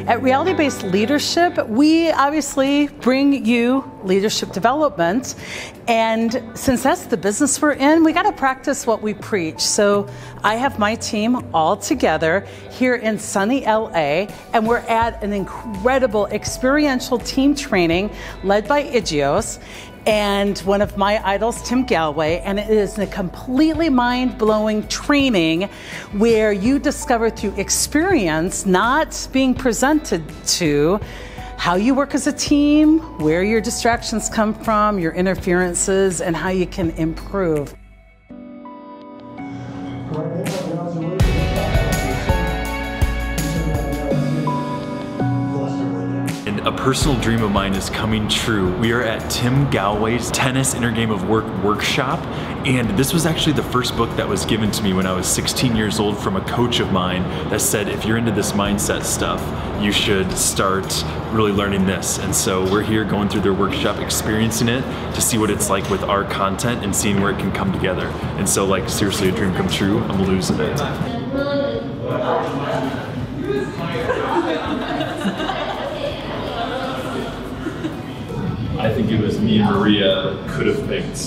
At Reality-Based Leadership, we obviously bring you leadership development. And since that's the business we're in, we got to practice what we preach. So I have my team all together here in sunny LA, and we're at an incredible experiential team training led by IGEOS. And one of my idols, Tim Gallwey, and it is a completely mind-blowing training where you discover through experience, not being presented to, how you work as a team, where your distractions come from, your interferences, and how you can improve. A personal dream of mine is coming true. We are at Tim Gallwey's Tennis Inner Game of Work workshop, and this was actually the first book that was given to me when I was 16 years old from a coach of mine that said, if you're into this mindset stuff, you should start really learning this. And so we're here going through their workshop, experiencing it to see what it's like with our content and seeing where it can come together. And so, like, seriously, a dream come true. I'm losing it. I think it was me and Maria could have picked.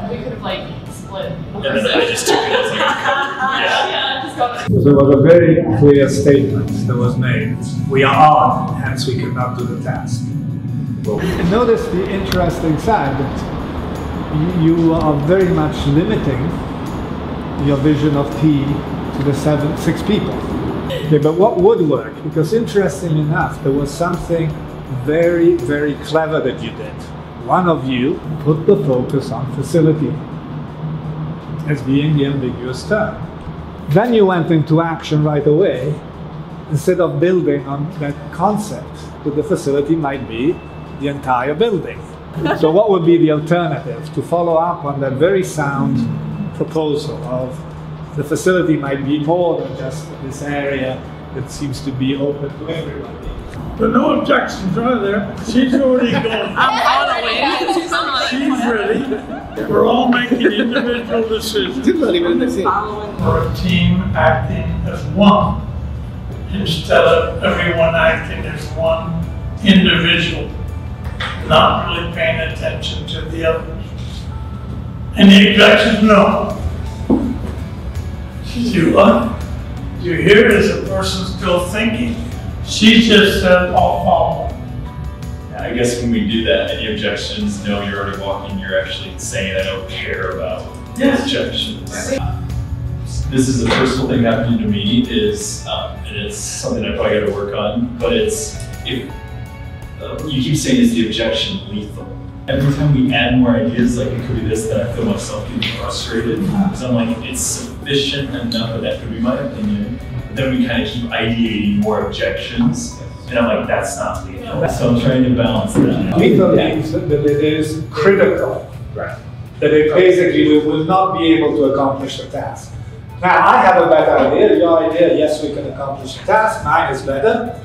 We could have like split. And then I just took it as like a cover. There was a very clear statement that was made. We are on, hence we cannot do the task. And notice the interesting side that you are very much limiting your vision of T to the 6 people. Okay, but what would work? Because interesting enough, there was something very, very clever that you did. One of you put the focus on facility as being the ambiguous term. Then you went into action right away, instead of building on that concept that the facility might be the entire building. So what would be the alternative to follow up on that very sound proposal of the facility might be more than just this area that seems to be open to everybody? But no objections are there. She's already gone. She's ready. We're all making individual decisions. We're a team acting as one instead of everyone acting as one individual, not really paying attention to the others. Any objections? No. She said, what? You hear it as a person still thinking. She just said, I'll follow. I guess when we do that, any objections, no, you're already walking, you're actually saying I don't care about objections. This is a personal thing happening to me, and it's something I probably got to work on, but you keep saying, is the objection lethal? Every time we add more ideas, like it could be this, then I feel myself getting frustrated, because I'm like, it's sufficient enough, but that could be my opinion. Then we kind of keep ideating more objections, and I'm like, that's not lethal. So I'm trying to balance that. Lethal means that it is critical, right? That it basically will not be able to accomplish the task. Now, I have a better idea. Your idea, yes, we can accomplish the task. Mine is better.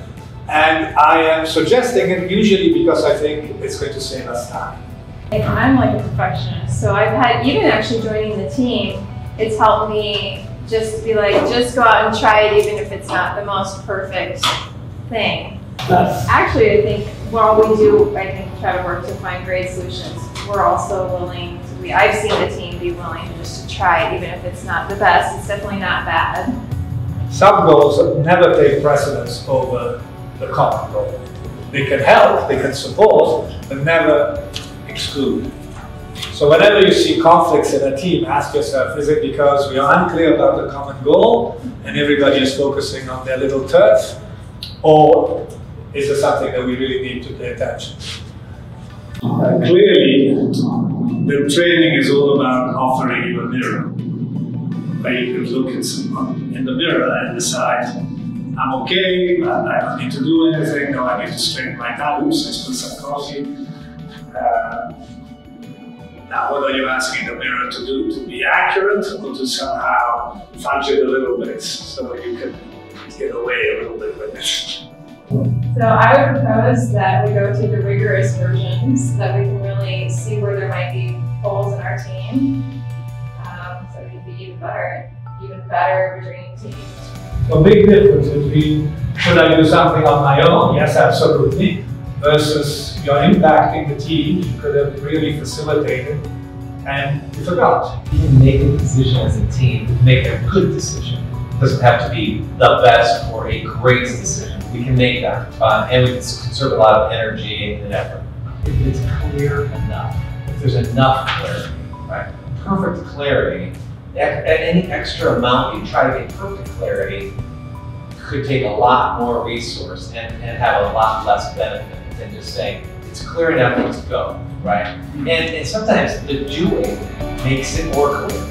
And I am suggesting it usually because I think it's going to save us time. I'm like a perfectionist, so I've had, even actually joining the team, it's helped me just be like, just go out and try it, even if it's not the most perfect thing. Actually, I think while we do, try to work to find great solutions, we're also willing to I've seen the team be willing just to try it, even if it's not the best. It's definitely not bad. Some goals never take precedence over the common goal. They can help, they can support, but never exclude. So whenever you see conflicts in a team, ask yourself, is it because we are unclear about the common goal and everybody is focusing on their little turf? Or is it something that we really need to pay attention to? Clearly, the training is all about offering you a mirror, where you can look at someone in the mirror and decide, I'm okay, I don't need to do anything, no, I need to straighten my nose, I spilled some coffee. Now, what are you asking the mirror to do? To be accurate or to somehow fudge it a little bit so you can get away a little bit with it? So I would propose that we go to the rigorous versions so that we can really see where there might be holes in our team. So we can be even better between teams. A big difference between Should I do something on my own? Yes, absolutely. Versus you're impacting the team, you could have really facilitated, and you forgot. You can make a decision as a team, make a good decision. It doesn't have to be the best or a great decision. We can make that, and we can conserve a lot of energy and effort. If it's clear enough, if there's enough clarity, right? Perfect clarity, any extra amount you try to get perfect clarity could take a lot more resource and have a lot less benefit than just saying, it's clear enough, let's go, right? And sometimes the doing makes it more clear.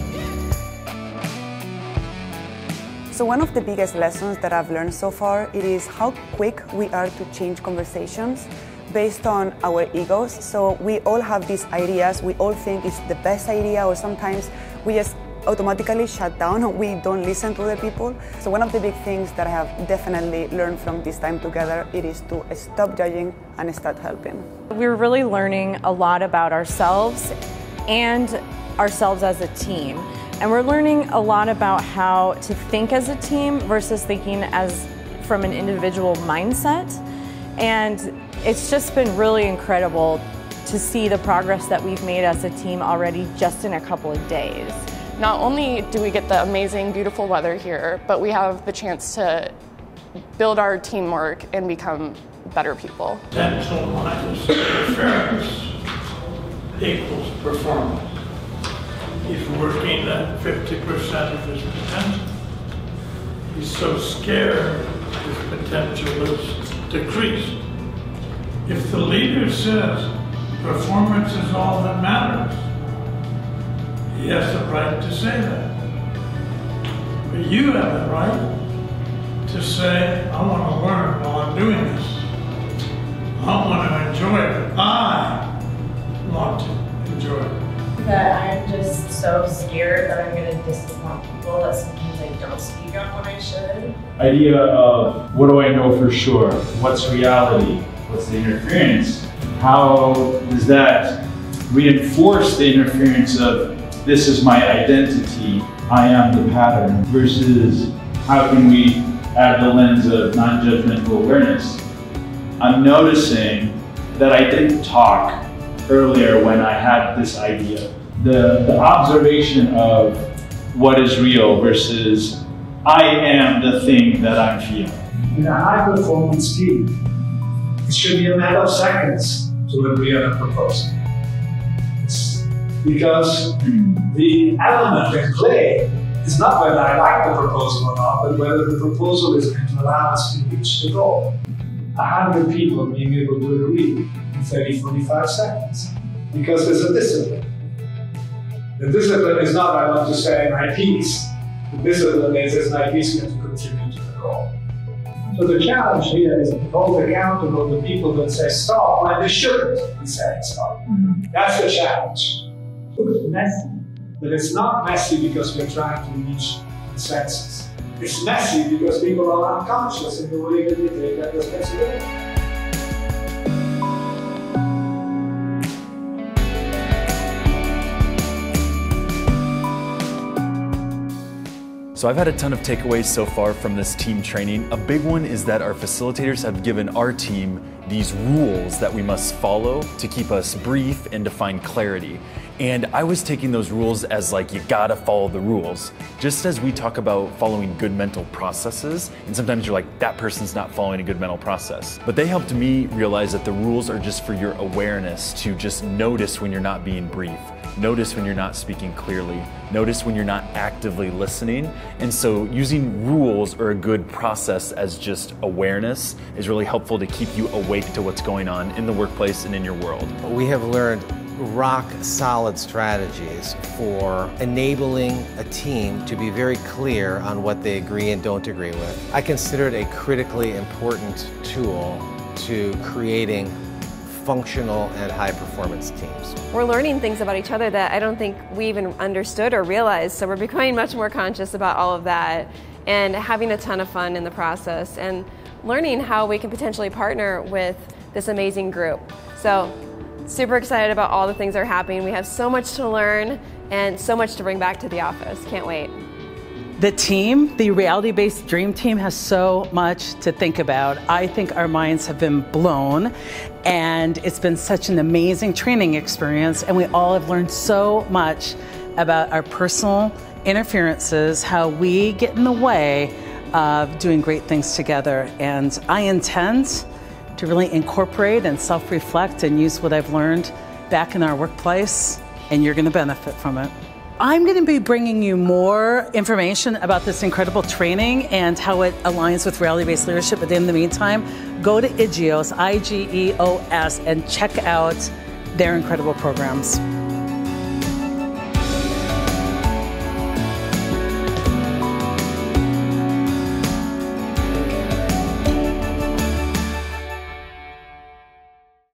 So one of the biggest lessons that I've learned so far, it is how quick we are to change conversations based on our egos. So we all have these ideas, we all think it's the best idea, or sometimes we just automatically shut down, we don't listen to the people. So one of the big things that I have definitely learned from this time together, it is to stop judging and start helping. We're really learning a lot about ourselves and ourselves as a team. And we're learning a lot about how to think as a team versus thinking as from an individual mindset. And it's just been really incredible to see the progress that we've made as a team already just in a couple of days. Not only do we get the amazing, beautiful weather here, but we have the chance to build our teamwork and become better people. Potential minus interference equals performance. He's working at 50% of his potential. He's so scared his potential is decreased. If the leader says performance is all that matters, he has the right to say that. But you have the right to say, I want to learn while I'm doing this. I want to enjoy it. I want to enjoy it. That I'm just so scared that I'm going to disappoint people that sometimes I don't speak up when I should. Idea of what do I know for sure? What's reality? What's the interference? How does that reinforce the interference of this is my identity, I am the pattern, versus how can we add the lens of non-judgmental awareness? I'm noticing that I didn't talk earlier when I had this idea. The observation of what is real versus I am the thing that I'm feeling. In a high-performance team, it should be a matter of seconds to agree on a proposal. It's because the element in play is not whether I like the proposal or not, but whether the proposal is going to allow us to reach the goal. 100 people being able to agree in 30-45 seconds. Because there's a discipline. The discipline is not I want to say my piece. The discipline is my piece going to contribute to the goal. So the challenge here is to hold accountable the people that say stop when they shouldn't be saying stop. That's the challenge. It's messy. But it's not messy because we're trying to reach consensus. It's messy because people are unconscious in the way that they take that responsibility. So I've had a ton of takeaways so far from this team training. A big one is that our facilitators have given our team these rules that we must follow to keep us brief and to find clarity. And I was taking those rules as like, you gotta follow the rules. Just as we talk about following good mental processes, and sometimes you're like, that person's not following a good mental process. But they helped me realize that the rules are just for your awareness to just notice when you're not being brief. Notice when you're not speaking clearly. Notice when you're not actively listening. And so using rules or a good process as just awareness is really helpful to keep you awake to what's going on in the workplace and in your world. We have learned rock solid strategies for enabling a team to be very clear on what they agree and don't agree with. I consider it a critically important tool to creating functional and high-performance teams. We're learning things about each other that I don't think we even understood or realized, so we're becoming much more conscious about all of that and having a ton of fun in the process and learning how we can potentially partner with this amazing group. So, super excited about all the things that are happening. We have so much to learn and so much to bring back to the office. Can't wait. The team, the reality-based dream team, has so much to think about. I think our minds have been blown, and it's been such an amazing training experience, and we all have learned so much about our personal interferences, how we get in the way of doing great things together. And I intend to really incorporate and self-reflect and use what I've learned back in our workplace, and you're going to benefit from it. I'm going to be bringing you more information about this incredible training and how it aligns with reality-based leadership. But in the meantime, go to IGEOS, I-G-E-O-S, and check out their incredible programs.